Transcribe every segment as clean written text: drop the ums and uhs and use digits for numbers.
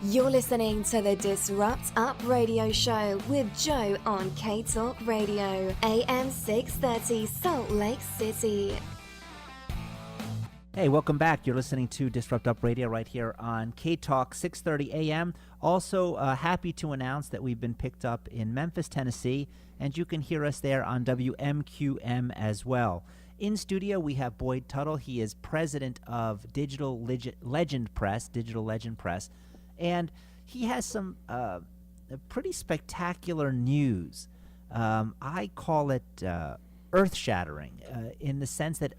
You're listening to the DisruptUp radio show with Joe on K-Talk Radio, AM 630 Salt Lake City. Hey, welcome back. You're listening to DisruptUp Radio right here on K-Talk 630 AM. Also, happy to announce that we've been picked up in Memphis, Tennessee, and you can hear us there on WMQM as well. In studio, we have Boyd Tuttle. He is president of Digital Legend Press, and he has some pretty spectacular news. I call it earth-shattering in the sense that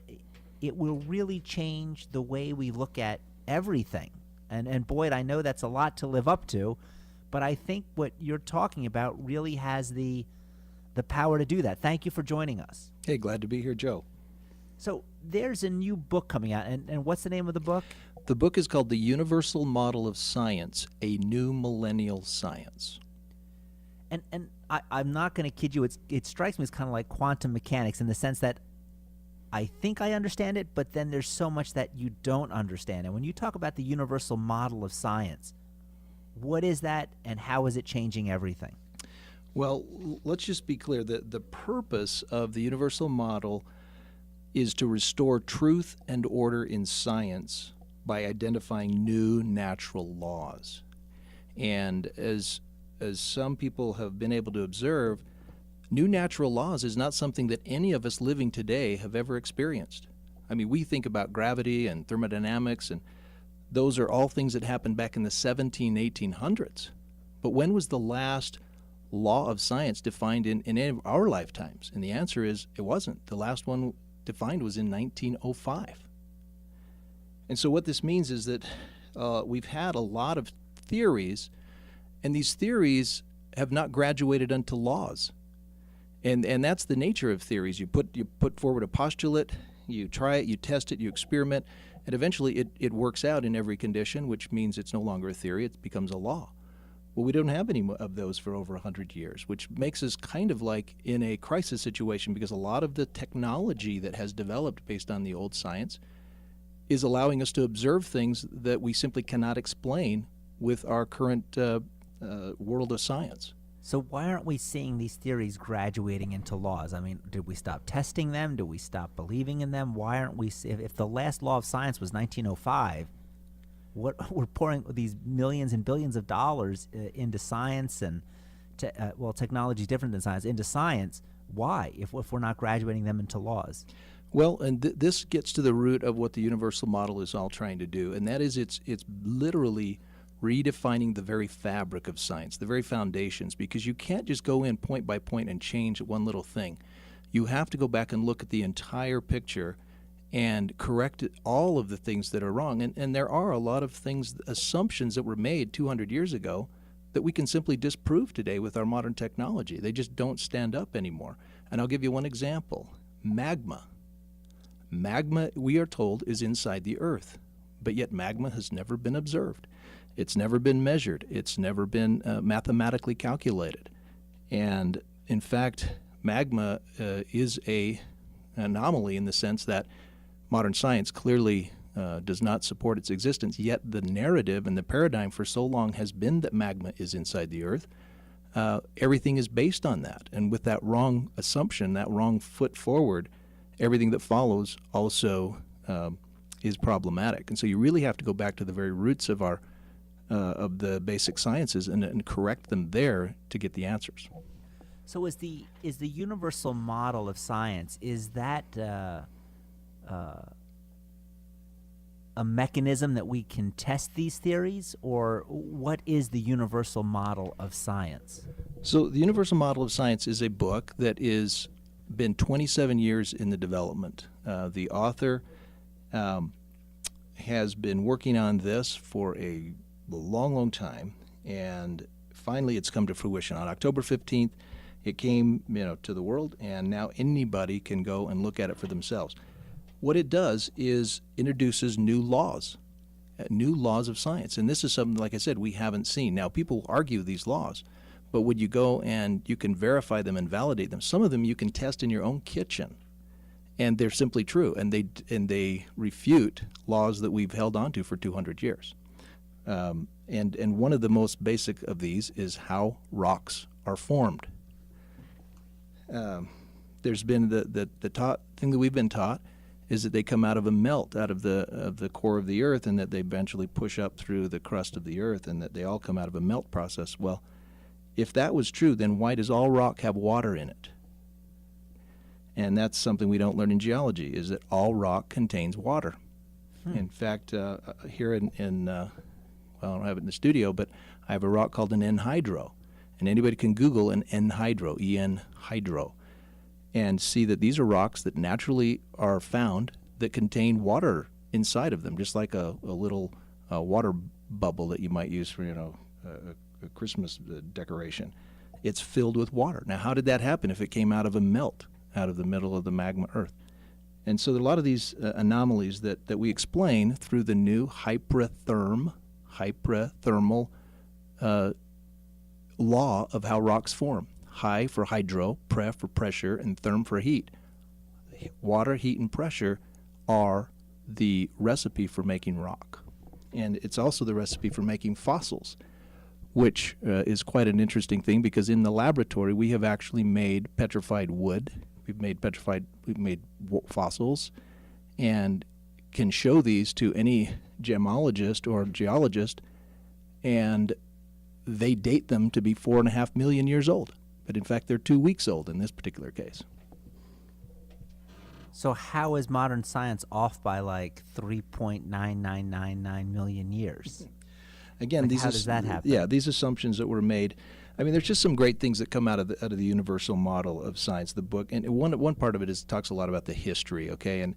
it will really change the way we look at everything. And Boyd, I know that's a lot to live up to, but I think what you're talking about really has the power to do that. Thank you for joining us. Hey, glad to be here, Joe. So there's a new book coming out, and what's the name of the book? The book is called The Universal Model of Science, A New Millennial Science. And I'm not going to kid you, it strikes me as kind of like quantum mechanics in the sense that I think I understand it, but then there's so much that you don't understand. And when you talk about the universal model of science, what is that and how is it changing everything? Well, let's just be clear that the purpose of the universal model is to restore truth and order in science by identifying new natural laws. And as some people have been able to observe, new natural laws is not something that any of us living today have ever experienced. I mean, we think about gravity and thermodynamics, and those are all things that happened back in the 1800s. But when was the last law of science defined in any of our lifetimes? And the answer is it wasn't. The last one defined was in 1905. And so what this means is that we've had a lot of theories, and these theories have not graduated into laws. And that's the nature of theories. You put forward a postulate, you try it, you test it, you experiment, and eventually it works out in every condition, which means it's no longer a theory, it becomes a law. Well, we don't have any of those for over 100 years, which makes us kind of like in a crisis situation because a lot of the technology that has developed based on the old science is allowing us to observe things that we simply cannot explain with our current world of science. So why aren't we seeing these theories graduating into laws? I mean, did we stop testing them? Did we stop believing in them? Why aren't we, if the last law of science was 1905, we're pouring these millions and billions of dollars into science and, technology is different than science, into science. Why, if we're not graduating them into laws? Well, and this gets to the root of what the universal model is all trying to do, and that is it's literally redefining the very fabric of science, the very foundations, because you can't just go in point by point and change one little thing. You have to go back and look at the entire picture and correct all of the things that are wrong. And there are a lot of things, assumptions that were made 200 years ago that we can simply disprove today with our modern technology. They just don't stand up anymore. And I'll give you one example. Magma. Magma, we are told, is inside the earth, but yet magma has never been observed. It's never been measured. It's never been mathematically calculated. And in fact, magma is an anomaly in the sense that modern science clearly does not support its existence, yet the narrative and the paradigm for so long has been that magma is inside the earth. Everything is based on that. And with that wrong assumption, that wrong foot forward, everything that follows also is problematic. And so you really have to go back to the very roots of of the basic sciences and correct them there to get the answers. So is the universal model of science, is that a mechanism that we can test these theories, or what is the universal model of science? So the universal model of science is a book that is been 27 years in the development. The author has been working on this for a long, long time, and finally it's come to fruition. On October 15th, it came to the world, and now anybody can go and look at it for themselves. What it does is introduces new laws of science, and this is something, like I said, we haven't seen. Now, people argue these laws, but when you go and you can verify them and validate them, some of them you can test in your own kitchen, and they're simply true, and they refute laws that we've held on to for 200 years. And one of the most basic of these is how rocks are formed. There's been the thing that we've been taught is that they come out of a melt out of the core of the earth, and that they eventually push up through the crust of the earth, and that they all come out of a melt process. Well, if that was true, then why does all rock have water in it? And that's something we don't learn in geology, is that all rock contains water. In fact, here well, I don't have it in the studio, but I have a rock called an anhydro. And anybody can Google an anhydro, E-N hydro, and see that these are rocks that naturally are found that contain water inside of them, just like a little water bubble that you might use for, a Christmas decoration. It's filled with water. Now, how did that happen if it came out of a melt, out of the middle of the magma earth? And so there are a lot of these anomalies that we explain through the new hyperthermal law of how rocks form. Hy for hydro, pre for pressure, and therm for heat. Water, heat, and pressure are the recipe for making rock. And it's also the recipe for making fossils, which is quite an interesting thing, because in the laboratory we have actually made petrified wood. We've made fossils, and can show these to any gemologist or geologist, and they date them to be 4.5 million years old. But in fact, they're 2 weeks old in this particular case. So how is modern science off by like 3.9999 million years? Again, how does that happen? Yeah, these assumptions that were made. I mean, there's just some great things that come out of the universal model of science, the book. And one part of it talks a lot about the history, okay? And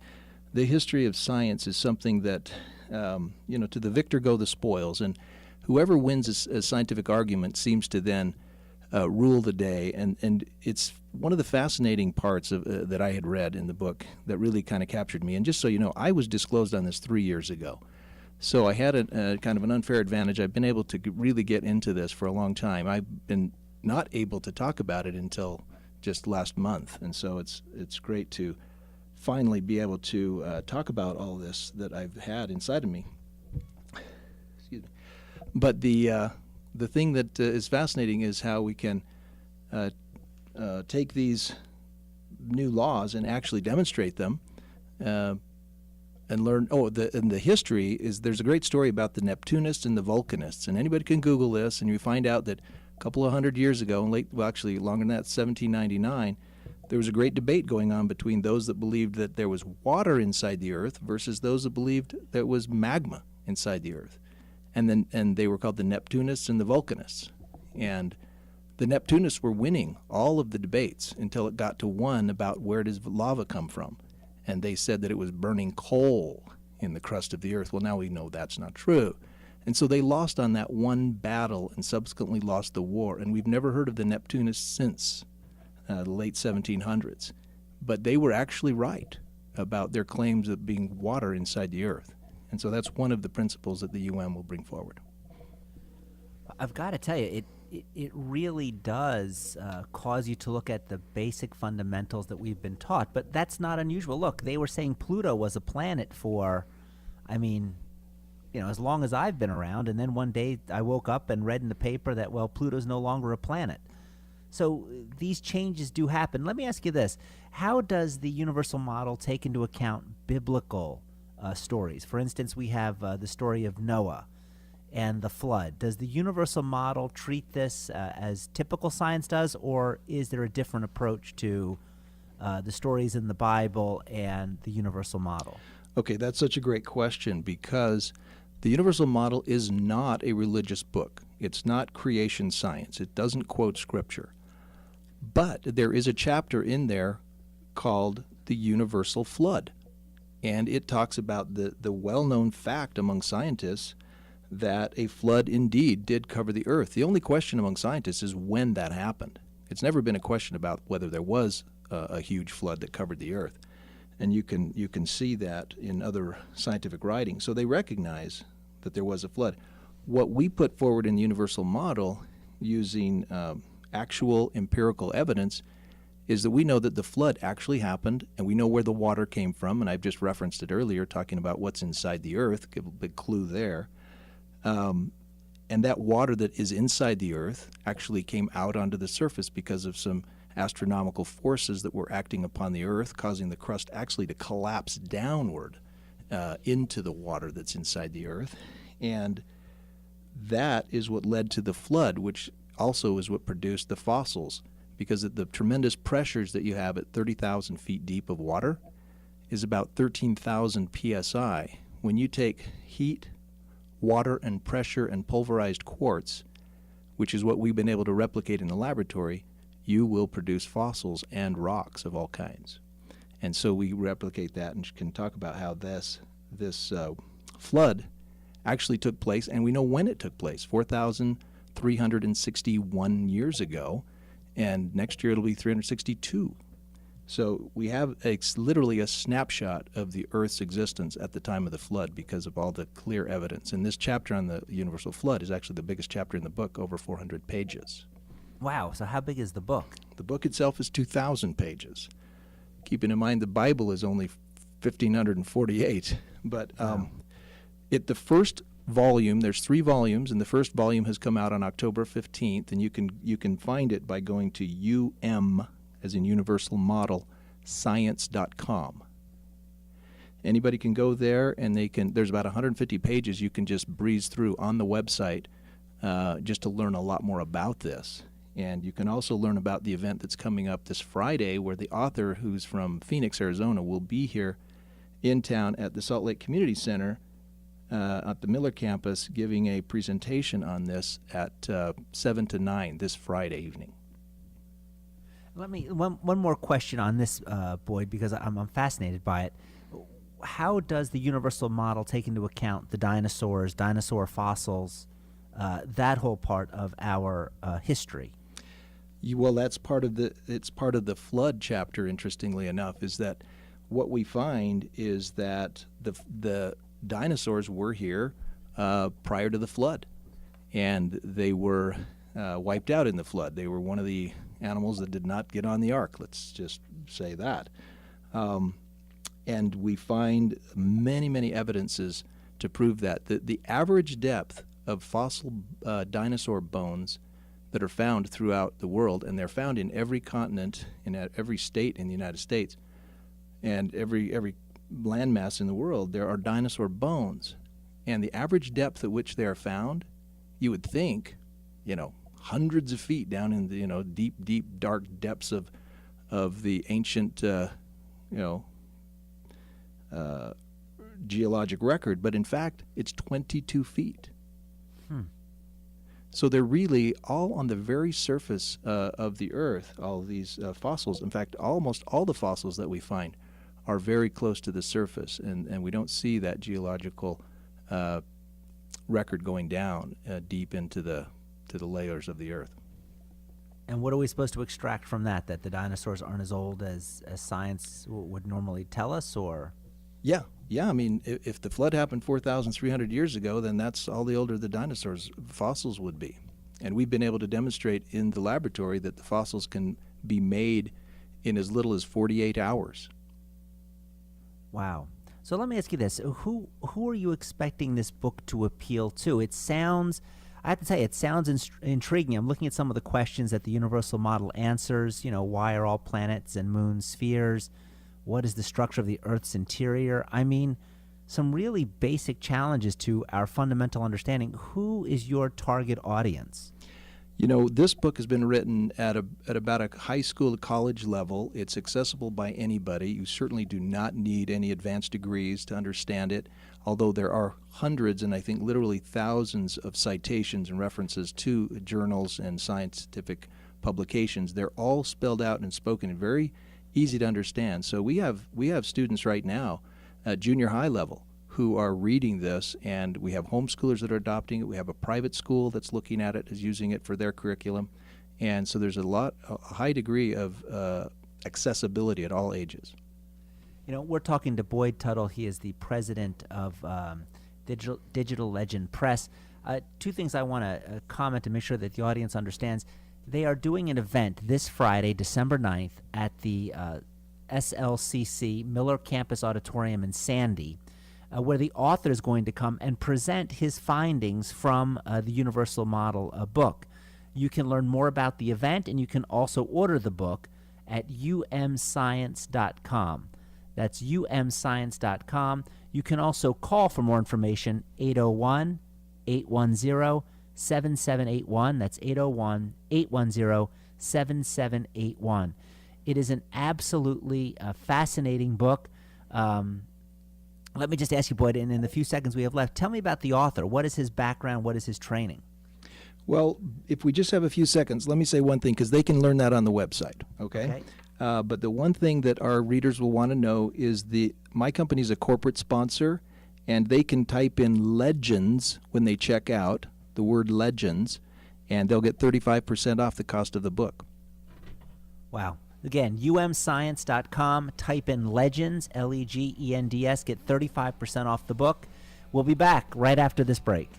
the history of science is something that, to the victor go the spoils. And whoever wins a scientific argument seems to then rule the day. And it's one of the fascinating parts of that I had read in the book that really kind of captured me. And just so you know, I was disclosed on this 3 years ago. So I had a kind of an unfair advantage. I've been able to really get into this for a long time. I've been not able to talk about it until just last month, and so it's great to finally be able to talk about all this that I've had inside of me. Excuse me. But the thing that is fascinating is how we can take these new laws and actually demonstrate them. And learn. And the history is, there's a great story about the Neptunists and the Vulcanists, and anybody can Google this, and you find out that a couple of hundred years ago, actually longer than that, 1799, there was a great debate going on between those that believed that there was water inside the Earth versus those that believed there was magma inside the Earth, and they were called the Neptunists and the Vulcanists, and the Neptunists were winning all of the debates until it got to one about where does lava come from. And they said that it was burning coal in the crust of the earth. Well, now we know that's not true. And so they lost on that one battle and subsequently lost the war. And we've never heard of the Neptunists since the late 1700s. But they were actually right about their claims of being water inside the earth. And so that's one of the principles that the UN will bring forward. I've got to tell you, it really does cause you to look at the basic fundamentals that we've been taught, but that's not unusual. Look, they were saying Pluto was a planet for, as long as I've been around, and then one day I woke up and read in the paper that, well, Pluto's no longer a planet. So these changes do happen. Let me ask you this. How does the universal model take into account biblical stories? For instance, we have the story of Noah and the flood. Does the universal model treat this as typical science does, or is there a different approach to the stories in the Bible and the universal model? Okay, that's such a great question, because the universal model is not a religious book. It's not creation science. It doesn't quote scripture. But there is a chapter in there called the universal flood, and it talks about the well-known fact among scientists that a flood indeed did cover the earth. The only question among scientists is when that happened. It's never been a question about whether there was a huge flood that covered the earth. And you can see that in other scientific writing. So they recognize that there was a flood. What we put forward in the universal model, using actual empirical evidence, is that we know that the flood actually happened, and we know where the water came from, and I've just referenced it earlier, talking about what's inside the earth, give a big clue there. And that water that is inside the Earth actually came out onto the surface because of some astronomical forces that were acting upon the Earth, causing the crust actually to collapse downward into the water that's inside the Earth. And that is what led to the flood, which also is what produced the fossils, because of the tremendous pressures that you have at 30,000 feet deep of water is about 13,000 psi. When you take heat, water, and pressure and pulverized quartz, which is what we've been able to replicate in the laboratory, you will produce fossils and rocks of all kinds. And so we replicate that and can talk about how this flood actually took place, and we know when it took place, 4,361 years ago, and next year it'll be 362. So we have literally a snapshot of the Earth's existence at the time of the flood because of all the clear evidence. And this chapter on the universal flood is actually the biggest chapter in the book, over 400 pages. Wow, so how big is the book? The book itself is 2,000 pages. Keeping in mind the Bible is only 1,548. But the first volume, there's 3 volumes, and the first volume has come out on October 15th, and you can find it by going to as in Universal Model, science.com. Anybody can go there, and there's about 150 pages you can just breeze through on the website just to learn a lot more about this. And you can also learn about the event that's coming up this Friday, where the author, who's from Phoenix, Arizona, will be here in town at the Salt Lake Community Center at the Miller campus, giving a presentation on this at 7 to 9 this Friday evening. One more question on this, Boyd, because I'm fascinated by it. How does the universal model take into account the dinosaurs, dinosaur fossils, that whole part of our history? Well, it's part of the flood chapter. Interestingly enough, is that what we find is that the dinosaurs were here prior to the flood, and they were wiped out in the flood. They were one of the animals that did not get on the ark. Let's just say that. And we find many, many evidences to prove that. The average depth of fossil dinosaur bones that are found throughout the world, and they're found in every continent, in every state in the United States, and every landmass in the world, there are dinosaur bones. And the average depth at which they are found, you would think, hundreds of feet down in the deep, deep, dark depths of the ancient geologic record, but in fact it's 22 feet. So they're really all on the very surface of the Earth, all of these fossils. In fact, almost all the fossils that we find are very close to the surface, and we don't see that geological record going down deep into the layers of the Earth. And what are we supposed to extract from that the dinosaurs aren't as old as science would normally tell us, or? Yeah. I mean, if the flood happened 4,300 years ago, then that's all the older the dinosaurs' fossils would be. And we've been able to demonstrate in the laboratory that the fossils can be made in as little as 48 hours. Wow. So let me ask you this. Who are you expecting this book to appeal to? I have to tell you, it sounds intriguing. I'm looking at some of the questions that the universal model answers. Why are all planets and moons spheres? What is the structure of the Earth's interior? I mean, some really basic challenges to our fundamental understanding. Who is your target audience? This book has been written at about a high school to college level. It's accessible by anybody. You certainly do not need any advanced degrees to understand it, although there are hundreds and I think literally thousands of citations and references to journals and scientific publications. They're all spelled out and spoken in very easy to understand. So we have students right now at junior high level who are reading this, and we have homeschoolers that are adopting it. We have a private school that's looking at it, is using it for their curriculum. And so there's a high degree of accessibility at all ages. We're talking to Boyd Tuttle. He is the president of Digital Legend Press. 2 things I want to comment to make sure that the audience understands. They are doing an event this Friday, December 9th, at the SLCC Miller Campus Auditorium in Sandy. where the author is going to come and present his findings from the Universal Model book. You can learn more about the event, and you can also order the book at umscience.com. That's umscience.com. You can also call for more information, 801-810-7781. That's 801-810-7781. It is an absolutely fascinating book. Let me just ask you, Boyd, in the few seconds we have left, tell me about the author. What is his background? What is his training? Well, if we just have a few seconds, let me say one thing, because they can learn that on the website, okay? But the one thing that our readers will want to know is my company is a corporate sponsor, and they can type in legends when they check out, the word legends, and they'll get 35% off the cost of the book. Wow. Again, umscience.com, type in legends, Legends, get 35% off the book. We'll be back right after this break.